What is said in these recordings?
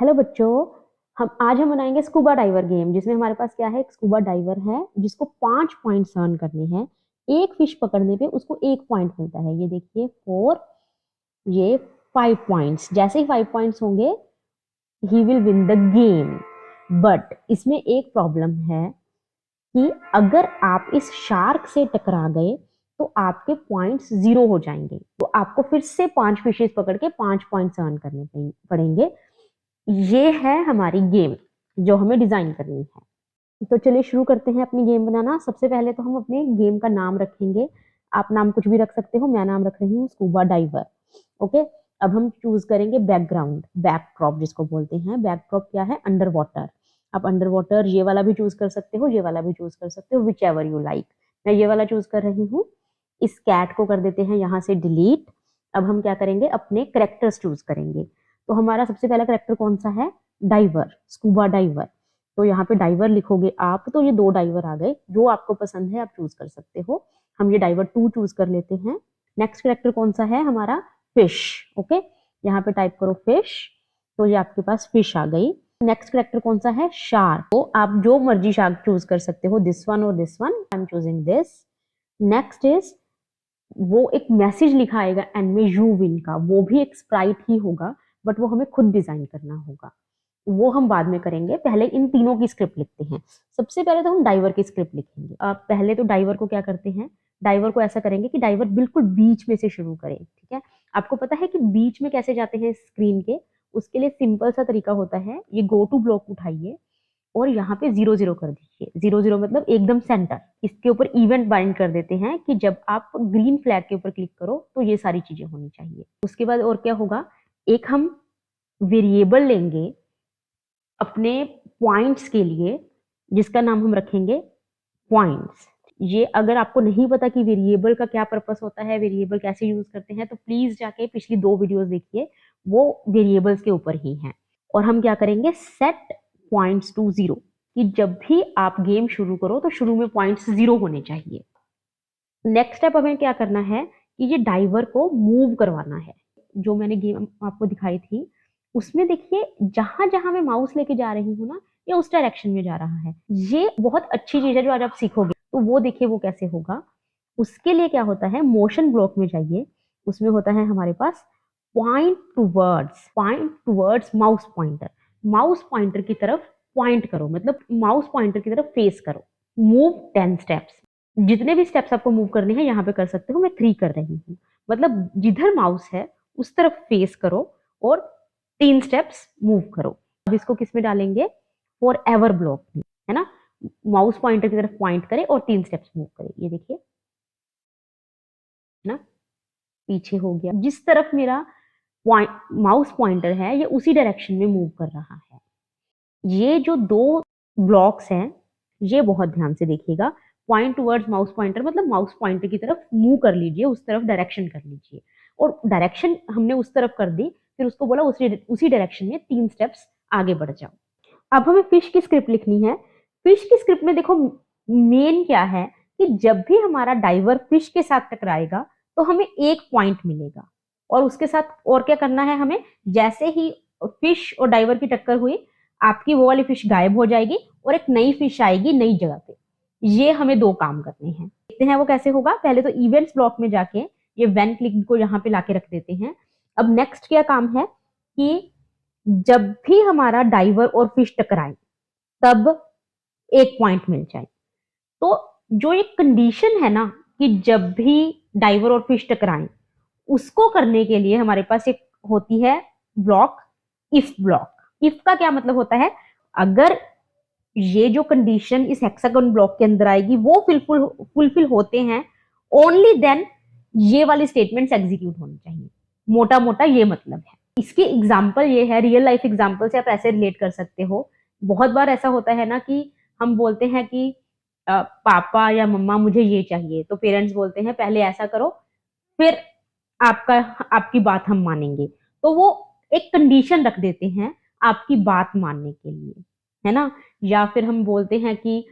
Hello बच्चों। हम बनाएंगे स्कूबा डाइवर गेम, जिसमें हमारे पास क्या है, एक स्कूबा डाइवर है जिसको 5 पॉइंट्स अर्न करने हैं। एक फिश पकड़ने पे उसको 1 पॉइंट मिलता है। ये देखिए 4, ये 5 पॉइंट्स। जैसे ही 5 पॉइंट्स होंगे he will win the game. But इसमें एक प्रॉब्लम है कि अगर आप इस शार्क से टकरा गए तो आपके पॉइंट्स 0 हो जाएंगे। तो आपको फिर से 5 फिशेस पकड़ के 5 पॉइंट्स अर्न करने पड़ेंगे। ये है हमारी गेम जो हमें डिजाइन करनी है। तो चलिए शुरू करते हैं अपनी गेम बनाना। सबसे पहले तो हम अपने गेम का नाम रखेंगे। आप नाम कुछ भी रख सकते हो, मैं नाम रख रही हूँ स्कूबा डाइवर। ओके। अब हम चूज करेंगे बैकग्राउंड, बैकड्रॉप जिसको बोलते हैं। बैकड्रॉप क्या है? Under water. आप अंडर वाटर ये वाला भी चूज कर सकते हो, ये वाला भी चूज कर सकते हो, विच एवर यू लाइक। मैं ये वाला चूज कर रही हूँ। इस कैट को कर देते हैं यहाँ से डिलीट। अब हम क्या करेंगे, अपने करेक्टर्स चूज करेंगे। तो हमारा सबसे पहला करेक्टर कौन सा है? Diver, scuba diver. तो यहाँ पे डाइवर लिखोगे आप, तो ये 2 डाइवर आ गए। जो आपको पसंद है आप चूज कर सकते हो। हम ये डाइवर 2 चूज कर लेते हैं। नेक्स्ट करेक्टर कौन सा है हमारा? फिश। ओके, यहाँ पे टाइप करो फिश, तो ये आपके पास फिश आ गई। नेक्स्ट करेक्टर कौन सा है? शार्क। तो आप जो मर्जी शार्क चूज कर सकते हो, दिस वन और this one. I am choosing this. Next is, वो एक मैसेज लिखा आएगा एंड में यू विन का, वो भी एक स्प्राइट ही होगा, बट वो हमें खुद डिजाइन करना होगा। वो हम बाद में करेंगे। पहले इन तीनों की स्क्रिप्ट लिखते हैं। सबसे पहले तो हम डाइवर की स्क्रिप्ट लिखेंगे। पहले तो डाइवर को क्या करते हैं, डाइवर को ऐसा करेंगे कि डाइवर बिल्कुल बीच में से शुरू करे। ठीक है, आपको पता है कि बीच में कैसे जाते हैं स्क्रीन के? उसके लिए सिंपल सा तरीका होता है। ये गो टू ब्लॉक उठाइए और यहाँ पे 0 0 कर दीजिए। 0 0 मतलब एकदम सेंटर। इसके ऊपर इवेंट बाइंड कर देते हैं कि जब आप ग्रीन फ्लैग के ऊपर क्लिक करो तो ये सारी चीजें होनी चाहिए। उसके बाद और क्या होगा, एक हम वेरिएबल लेंगे अपने पॉइंट्स के लिए, जिसका नाम हम रखेंगे पॉइंट्स। ये अगर आपको नहीं पता कि वेरिएबल का क्या पर्पस होता है, वेरिएबल कैसे यूज करते हैं, तो प्लीज जाके पिछली 2 वीडियोस देखिए, वो वेरिएबल्स के ऊपर ही हैं। और हम क्या करेंगे, सेट पॉइंट्स टू 0, कि जब भी आप गेम शुरू करो तो शुरू में पॉइंट्स 0 होने चाहिए। नेक्स्ट स्टेप हमें क्या करना है कि ये डाइवर को मूव करवाना है। जो मैंने गेम आपको दिखाई थी उसमें देखिए, जहां जहां मैं माउस लेके जा रही हूँ ना, ये उस डायरेक्शन में जा रहा है। ये बहुत अच्छी चीज है जो आज आप सीखोगे। तो वो देखिए वो कैसे होगा। उसके लिए क्या होता है, मोशन ब्लॉक में जाइए। उसमें होता है हमारे पास point towards mouse pointer. Mouse pointer की तरफ पॉइंट करो, मतलब माउस पॉइंटर की तरफ फेस करो। Move 10 steps. जितने भी स्टेप्स आपको मूव करने हैं यहाँ पे कर सकते हो। मैं 3 कर रही हूँ, मतलब जिधर माउस है उस तरफ फेस करो और 3 स्टेप्स मूव करो। अब इसको किस में डालेंगे? फॉर एवर ब्लॉक में, है ना। माउस पॉइंटर की तरफ पॉइंट करे और 3 स्टेप्स मूव करे। ये देखिए, है ना, पीछे हो गया। जिस तरफ मेरा माउस पॉइंटर है ये उसी डायरेक्शन में मूव कर रहा है। ये जो 2 ब्लॉक्स हैं ये बहुत ध्यान से देखिएगा। पॉइंट टुवर्ड्स माउस पॉइंटर मतलब माउस पॉइंटर की तरफ मूव कर लीजिए, उस तरफ डायरेक्शन कर लीजिए। और डायरेक्शन हमने उस तरफ कर दी, फिर उसको बोला उसी उसी डायरेक्शन में 3 स्टेप्स आगे बढ़ जाओ। अब हमें फिश की स्क्रिप्ट लिखनी है। फिश की स्क्रिप्ट में देखो, मेन क्या है कि जब भी हमारा डाइवर फिश के साथ टकराएगा तो हमें 1 पॉइंट मिलेगा। और उसके साथ और क्या करना है हमें, जैसे ही फिश और डाइवर की टक्कर हुई, आपकी वो वाली फिश गायब हो जाएगी और एक नई फिश आएगी नई जगह पे। ये हमें 2 काम करने हैं। देखते हैं वो कैसे होगा। पहले तो इवेंट्स ब्लॉक में जाके ये व्हेन क्लिक को यहाँ पे लाके रख देते हैं। अब नेक्स्ट क्या काम है कि जब भी हमारा डाइवर और फिश टकराए तब 1 पॉइंट मिल जाए। तो जो एक कंडीशन है ना कि जब भी डाइवर और फिश टकराए, उसको करने के लिए हमारे पास एक होती है ब्लॉक, इफ ब्लॉक। इफ का क्या मतलब होता है, अगर ये जो कंडीशन इस हेक्सागोन ब्लॉक के अंदर आएगी वो फुलफिल होते हैं, ओनली देन ये वाली स्टेटमेंट्स एग्जीक्यूट होनी चाहिए। मोटा मोटा ये मतलब है। इसके एग्जाम्पल ये है, रियल लाइफ एग्जाम्पल से आप ऐसे रिलेट कर सकते हो। बहुत बार ऐसा होता है ना कि हम बोलते हैं कि पापा या मम्मा मुझे ये चाहिए, तो पेरेंट्स बोलते हैं पहले ऐसा करो फिर आपका आपकी बात हम मानेंगे। तो वो एक कंडीशन रख देते हैं आपकी बात मानने के लिए, है ना। या फिर हम बोलते हैं कि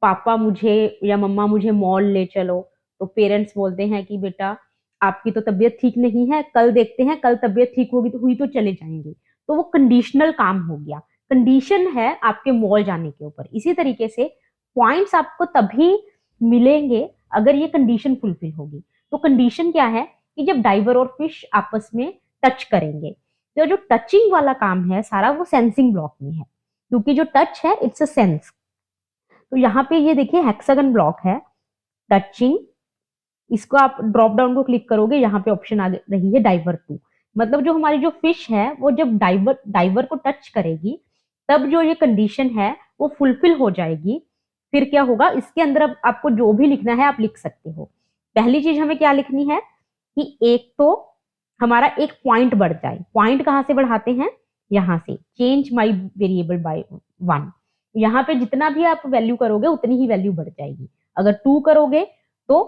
पापा मुझे या मम्मा मुझे मॉल ले चलो, तो पेरेंट्स बोलते हैं कि बेटा आपकी तो तबीयत ठीक नहीं है, कल देखते हैं, कल तबीयत ठीक होगी तो हुई तो चले जाएंगे। तो वो कंडीशनल काम हो गया, कंडीशन है आपके मॉल जाने के ऊपर। इसी तरीके से पॉइंट्स आपको तभी मिलेंगे अगर ये कंडीशन फुलफिल होगी। तो कंडीशन क्या है कि जब डाइवर और फिश आपस में टच करेंगे, तो जो टचिंग वाला काम है सारा वो सेंसिंग ब्लॉक में है, क्योंकि जो टच है इट्स अ सेंस। तो यहाँ पे ये देखिए हेक्सागन ब्लॉक है, टचिंग, इसको आप ड्रॉप डाउन को क्लिक करोगे, यहाँ पे ऑप्शन आ रही है डाइवर टू। मतलब जो हमारी जो फिश है वो जब डाइवर डाइवर को टच करेगी तब जो ये कंडीशन है वो फुलफिल हो जाएगी। फिर क्या होगा, इसके अंदर अब आपको जो भी लिखना है आप लिख सकते हो। पहली चीज हमें क्या लिखनी है कि एक तो हमारा एक पॉइंट बढ़ जाए। पॉइंट कहाँ से बढ़ाते हैं, यहाँ से, चेंज माई वेरिएबल बाय 1। यहाँ पे जितना भी आप वैल्यू करोगे उतनी ही वैल्यू बढ़ जाएगी। अगर 2 करोगे तो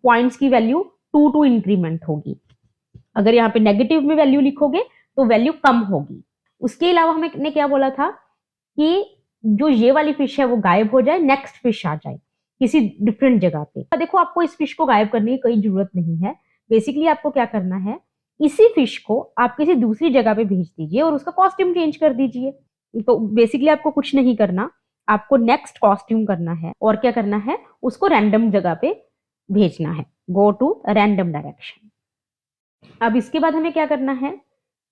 पॉइंट्स की वैल्यू 2 इंक्रीमेंट होगी। अगर यहाँ पे नेगेटिव में वैल्यू लिखोगे तो वैल्यू कम होगी। उसके अलावा हमने क्या बोला था कि जो ये वाली फिश है वो गायब हो जाए, नेक्स्ट फिश आ जाए किसी डिफरेंट जगह पे। देखो आपको इस फिश को गायब करने की कोई जरूरत नहीं है। बेसिकली आपको क्या करना है, इसी फिश को आप किसी दूसरी जगह पे भेज दीजिए और उसका कॉस्ट्यूम चेंज कर दीजिए। तो बेसिकली आपको कुछ नहीं करना, आपको नेक्स्ट कॉस्ट्यूम करना है और क्या करना है, उसको रैंडम जगह पे भेजना है। Go to random direction. अब इसके बाद हमें क्या करना है,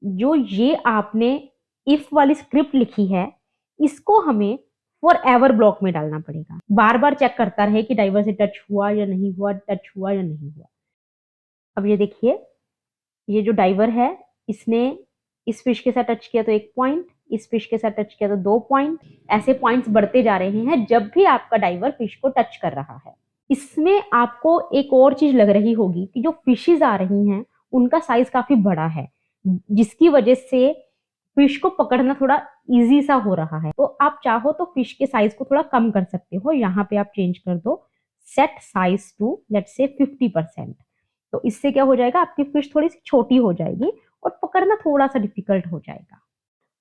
जो ये आपने इफ वाली स्क्रिप्ट लिखी है इसको हमें फॉर एवर ब्लॉक में डालना पड़ेगा। बार बार चेक करता रहे कि डाइवर से टच हुआ या नहीं हुआ, टच हुआ या नहीं हुआ। अब ये देखिए, ये जो डाइवर है इसने इस फिश के साथ टच किया तो 1 पॉइंट, इस फिश के साथ टच किया तो 2 पॉइंट। ऐसे पॉइंट्स बढ़ते जा रहे हैं जब भी आपका डाइवर फिश को टच कर रहा है। इसमें आपको एक और चीज लग रही होगी कि जो फिशेज आ रही हैं उनका साइज काफी बड़ा है, जिसकी वजह से फिश को पकड़ना थोड़ा इजी सा हो रहा है। तो आप चाहो तो फिश के साइज को थोड़ा कम कर सकते हो। यहाँ पे आप चेंज कर दो set size to let's say 50%। तो इससे क्या हो जाएगा, आपकी फिश थोड़ी सी छोटी हो जाएगी और पकड़ना थोड़ा सा डिफिकल्ट हो जाएगा।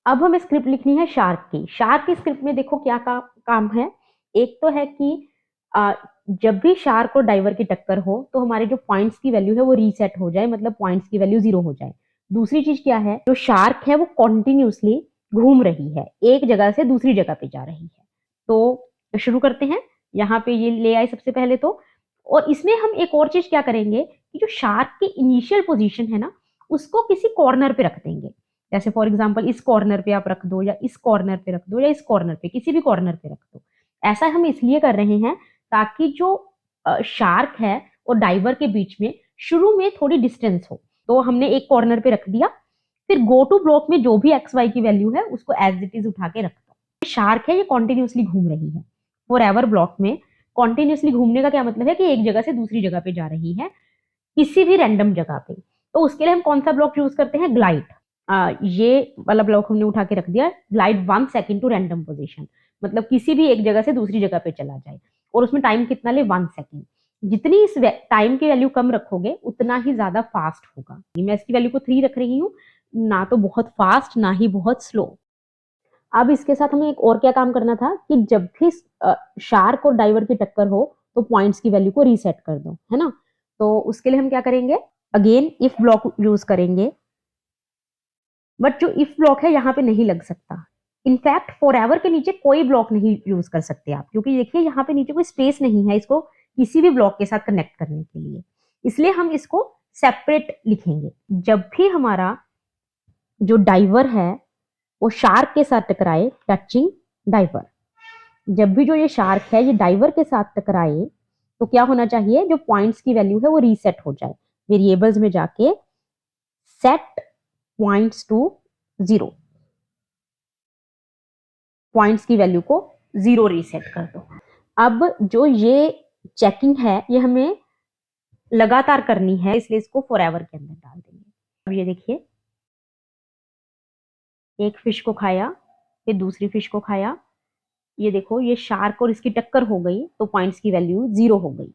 अब हमें स्क्रिप्ट लिखनी है शार्क की। शार्क की स्क्रिप्ट में देखो क्या काम है। एक तो है कि जब भी शार्क और डाइवर की टक्कर हो तो हमारे जो पॉइंट्स की वैल्यू है वो रीसेट हो जाए, मतलब पॉइंट्स की वैल्यू 0 हो जाए। दूसरी चीज क्या है, जो शार्क है वो कॉन्टिन्यूसली घूम रही है, एक जगह से दूसरी जगह पे जा रही है। तो शुरू करते हैं। यहाँ पे ये ले आए सबसे पहले तो, और इसमें हम एक और चीज क्या करेंगे कि जो शार्क की इनिशियल पोजीशन है ना उसको किसी कॉर्नर पे रख देंगे। जैसे फॉर एग्जांपल इस कॉर्नर पे आप रख दो, या इस कॉर्नर पे रख दो, या इस कॉर्नर पे, किसी भी कॉर्नर पे रख दो। ऐसा हम इसलिए कर रहे हैं ताकि जो शार्क है और डाइवर के बीच में शुरू में थोड़ी डिस्टेंस हो। तो हमने एक कॉर्नर पे रख दिया, फिर गो टू ब्लॉक में जो भी एक्स वाई की वैल्यू है उसको एज इट इज उठा के रख दो। शार्क है ये कॉन्टिन्यूसली घूम रही है। फॉर एवर ब्लॉक में कॉन्टिन्यूसली घूमने का क्या मतलब है कि एक जगह से दूसरी जगह पे जा रही है, किसी भी रैंडम जगह पे। तो उसके लिए हम कौन सा ब्लॉक यूज करते हैं, ग्लाइड। ये वाला ब्लॉक हमने उठा के रख दिया, glide 1 second to random position, मतलब किसी भी एक जगह से दूसरी जगह पे चला जाए। और उसमें टाइम कितना ले, 1 सेकेंड। जितनी इस टाइम की वैल्यू कम रखोगे उतना ही ज्यादा फास्ट होगा। मैं इसकी वैल्यू को 3 रख रही हूँ, ना तो बहुत फास्ट ना ही बहुत स्लो। अब इसके साथ हमें एक और क्या काम करना था कि जब भी शार्क और डाइवर की टक्कर हो तो पॉइंट्स की वैल्यू को रीसेट कर दो, है ना। तो उसके लिए हम क्या करेंगे, अगेन इफ ब्लॉक यूज करेंगे। बट जो इफ ब्लॉक है यहाँ पे नहीं लग सकता। इनफैक्ट फॉर एवर के नीचे कोई ब्लॉक नहीं यूज कर सकते आप, क्योंकि देखिए यहाँ पे नीचे कोई स्पेस नहीं है इसको किसी भी ब्लॉक के साथ कनेक्ट करने के लिए। इसलिए हम इसको सेपरेट लिखेंगे। जब भी हमारा जो डाइवर है वो शार्क के साथ टकराए, टचिंग डाइवर, जब भी जो ये शार्क है ये डाइवर के साथ टकराए तो क्या होना चाहिए, जो पॉइंट्स की वैल्यू है वो रीसेट हो जाए। वेरिएबल्स में जाके सेट पॉइंट्स टू 0, पॉइंट्स की वैल्यू को 0 रीसेट कर दो। अब जो ये चेकिंग है ये हमें लगातार करनी है, इसलिए इसको फॉरएवर के अंदर डाल देंगे। अब ये देखिए, एक फिश को खाया, फिर दूसरी फिश को खाया। ये देखो ये शार्क और इसकी टक्कर हो गई तो पॉइंट्स की वैल्यू 0 हो गई।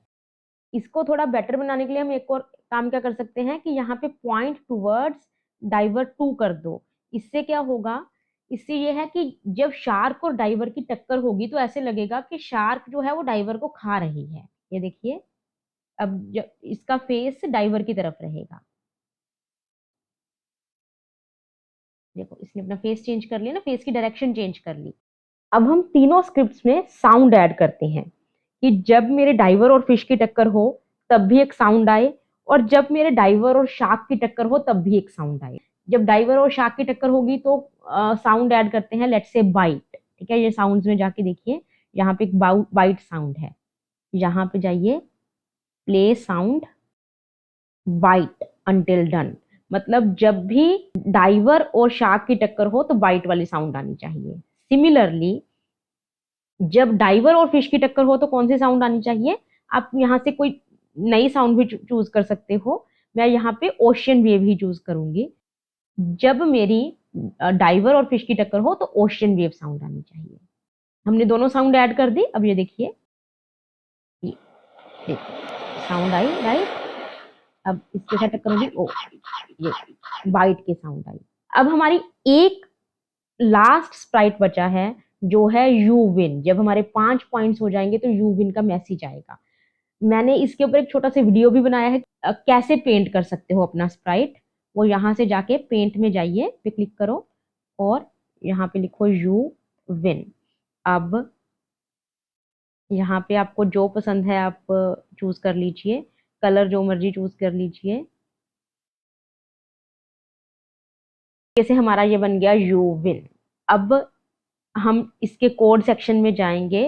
इसको थोड़ा बेटर बनाने के लिए हम एक और काम क्या कर सकते हैं कि यहाँ पे पॉइंट टूवर्ड्स डाइवर 2 कर दो। इससे क्या होगा, इससे ये है कि जब शार्क और डाइवर की टक्कर होगी तो ऐसे लगेगा कि शार्क जो है वो डाइवर को खा रही है। ये देखिए, अब जब इसका फेस डाइवर की तरफ रहेगा। देखो इसने अपना फेस चेंज कर लिया ना, फेस की डायरेक्शन चेंज कर ली। अब हम तीनों स्क्रिप्ट्स में साउंड ऐड करते हैं कि जब मेरे डाइवर और फिश की टक्कर हो तब भी एक साउंड आए, और जब मेरे डाइवर और शार्क की टक्कर हो तब भी एक साउंड आए। जब डाइवर और शार्क की टक्कर होगी तो साउंड ऐड करते हैं, लेट्स से बाइट। ठीक है, ये साउंड्स में जाके देखिए, यहाँ पे एक बाइट साउंड है, यहाँ पे जाइए, play sound bite until done. मतलब जब भी डाइवर और शार्क की टक्कर हो तो बाइट वाली साउंड आनी चाहिए। सिमिलरली जब डाइवर और फिश की टक्कर हो तो कौन सी साउंड आनी चाहिए? आप यहाँ से कोई नई साउंड भी चूज कर सकते हो। मैं यहाँ पे ओशियन वेव ही चूज करूंगी। जब मेरी डाइवर और फिश की टक्कर हो तो ओशियन वेव साउंड आनी चाहिए। हमने दोनों साउंड ऐड कर दी। अब ये देखिए, देखिए साउंड आई, राइट। अब इसके साथ टक्कर होगी, ओ ये बाइट की साउंड आई। अब हमारी एक लास्ट स्प्राइट बचा है, जो है यू विन। जब हमारे 5 पॉइंट्स हो जाएंगे तो यू विन का मैसेज आएगा। मैंने इसके ऊपर एक छोटा सा वीडियो भी बनाया है, कैसे पेंट कर सकते हो अपना स्प्राइट। वो यहाँ से जाके पेंट में जाइए, पे क्लिक करो और यहाँ पे लिखो यू विन। अब यहाँ पे आपको जो पसंद है आप चूज कर लीजिए, कलर जो मर्जी चूज कर लीजिए। जैसे हमारा ये बन गया यू विन। अब हम इसके कोड सेक्शन में जाएंगे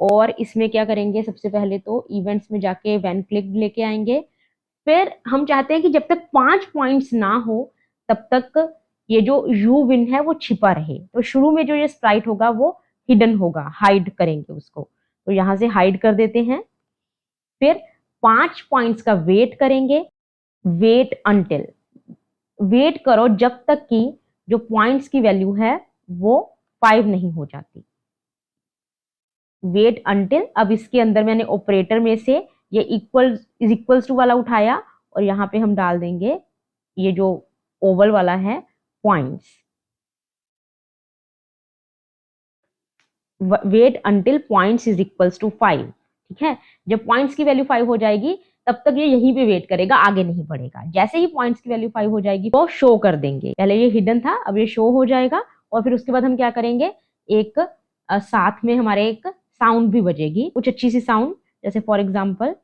और इसमें क्या करेंगे, सबसे पहले तो इवेंट्स में जाके व्हेन क्लिक लेके आएंगे। फिर हम चाहते हैं कि जब तक 5 पॉइंट्स ना हो तब तक ये जो यू विन है वो छिपा रहे। तो शुरू में जो ये स्प्राइट होगा वो हिडन होगा, हाइड करेंगे उसको। तो यहाँ से हाइड कर देते हैं। फिर 5 पॉइंट्स का वेट करेंगे, वेट अंटिल, वेट करो जब तक कि जो पॉइंट्स की वैल्यू है वो 5 नहीं हो जाती। Wait until. अब इसके अंदर मैंने ऑपरेटर में से ये इक्वल इज इक्वल्स टू वाला उठाया और यहाँ पे हम डाल देंगे ये जो ओवल वाला है points. Wait until points is equals to 5। ठीक है, जब पॉइंट्स की वैल्यू 5 हो जाएगी तब तक ये यहीं पे वेट करेगा, आगे नहीं बढ़ेगा। जैसे ही पॉइंट्स की वैल्यू 5 हो जाएगी तो शो कर देंगे। पहले ये हिडन था, अब ये शो हो जाएगा। और फिर उसके बाद हम क्या करेंगे, एक साथ में हमारे एक साउंड भी बजेगी, कुछ अच्छी सी साउंड, जैसे फॉर एग्जाम्पल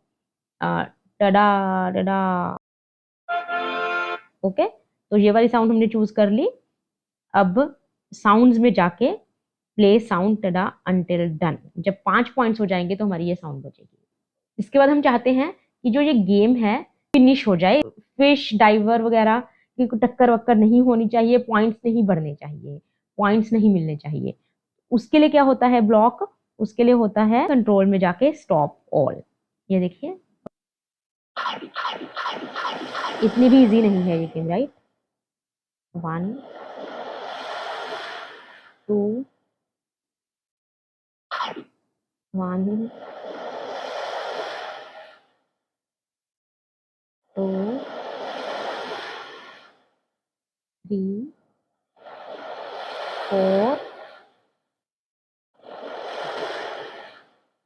टडा टडा। ओके, तो ये वाली साउंड हमने चूज कर ली। अब साउंड्स में जाके प्ले साउंड टडा अंटिल डन। जब 5 पॉइंट्स हो जाएंगे तो हमारी ये साउंड बजेगी। इसके बाद हम चाहते हैं कि जो ये गेम है फिनिश हो जाए। फिश डाइवर वगैरह की टक्कर वक्कर नहीं होनी चाहिए, पॉइंट्स नहीं बढ़ने चाहिए, पॉइंट्स नहीं मिलने चाहिए। उसके लिए क्या होता है ब्लॉक, उसके लिए होता है कंट्रोल में जाके स्टॉप ऑल। ये देखिए, इतनी भी इजी नहीं है ये game, right. 1 2 1 2 3 4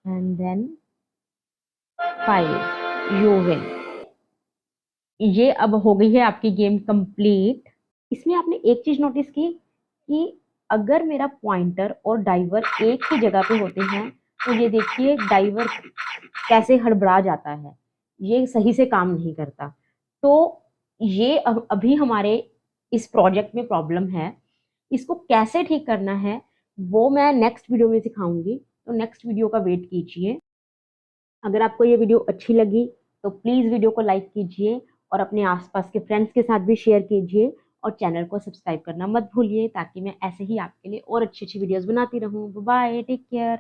and then 5, you win। ये अब हो गई है आपकी गेम कंप्लीट। इसमें आपने एक चीज नोटिस की कि अगर मेरा पॉइंटर और डाइवर एक ही जगह पे होते हैं तो ये देखिए डाइवर कैसे हड़बड़ा जाता है, ये सही से काम नहीं करता। तो ये अभी हमारे इस प्रोजेक्ट में प्रॉब्लम है। इसको कैसे ठीक करना है वो मैं नेक्स्ट वीडियो में सिखाऊंगी, तो नेक्स्ट वीडियो का वेट कीजिए। अगर आपको ये वीडियो अच्छी लगी तो प्लीज़ वीडियो को लाइक कीजिए और अपने आसपास के फ्रेंड्स के साथ भी शेयर कीजिए, और चैनल को सब्सक्राइब करना मत भूलिए, ताकि मैं ऐसे ही आपके लिए और अच्छी अच्छी वीडियोस बनाती रहूँ। Bye, take care.